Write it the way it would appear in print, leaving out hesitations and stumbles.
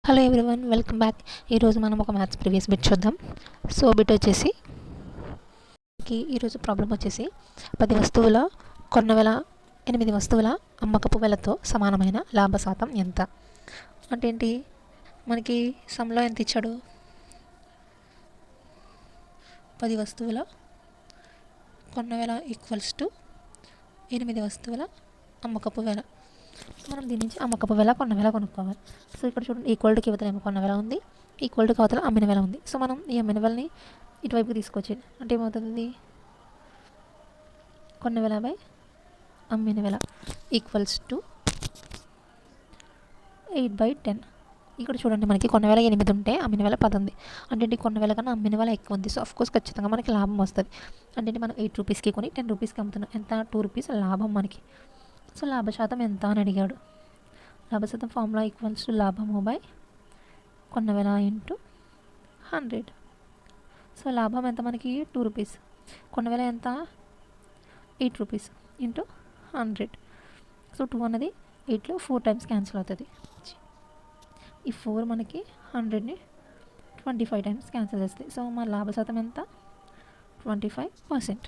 Hello everyone, welcome back. ఈరోజు మనం ఒక మ్యాథ్స్ ప్రీవియస్ బిట్ చూద్దాం. సో బిట్ వచ్చేసి ఈరోజు ప్రాబ్లం వచ్చేసి 10 వస్తువుల కొన్న వెల 8 వస్తువుల అమ్మకపు వెలతో సమానమైన లాభ శాతం ఎంత అంటే ఏంటి? మనకి సమ్లో ఎంత ఇచ్చాడు? 10 వస్తువుల కొన్న వెల ఈక్వల్స్ టు 8 వస్తువుల అమ్మకపు వెల. మనం దీని నుంచి అమ్మకపు వెల కొన్న వెల కొనుక్కోవాలి. సో ఇక్కడ చూడండి, ఈక్వల్ టుకి ఇవతల కొన్న వెల ఉంది, ఈక్వల్ టుకి అవతల అమ్మిన వెల ఉంది. సో మనం ఈ అమ్మిన వెలని ఇటువైపుకి తీసుకొచ్చేది అంటే ఏమవుతుంది? కొన్న వెల బై అమ్మిన వెల ఈక్వల్స్ టు 8/10. ఇక్కడ చూడండి, మనకి కొన్న వెల 8 ఉంటే అమ్మిన వెల 10 ఉంది. అంటే కొన్న వెల కన్నా అమ్మిన వెల ఎక్కువ ఉంది. సో అఫ్కోర్స్ ఖచ్చితంగా మనకి లాభం వస్తుంది. అంటే మనం 8 రూపీస్కి కొని 10 రూపీస్కి అమ్ముతున్నాం. ఎంత? 2 రూపీస్ లాభం మనకి. సో లాభ శాతం ఎంత అని అడిగాడు. లాభ శాతం ఫార్ములా ఈక్వల్స్ టు లాభము బై కొన్న వెల ఇంటూ 100. సో లాభం ఎంత మనకి? 2 రూపీస్. కొన్న వెల ఎంత? 8 రూపీస్ ఇంటూ 100. సో 2 అన్నది 8లో 4 టైమ్స్ క్యాన్సిల్ అవుతుంది. ఈ 4 మనకి 100ని 25 టైమ్స్ క్యాన్సిల్ చేస్తుంది. సో మన లాభ శాతం ఎంత? 25%.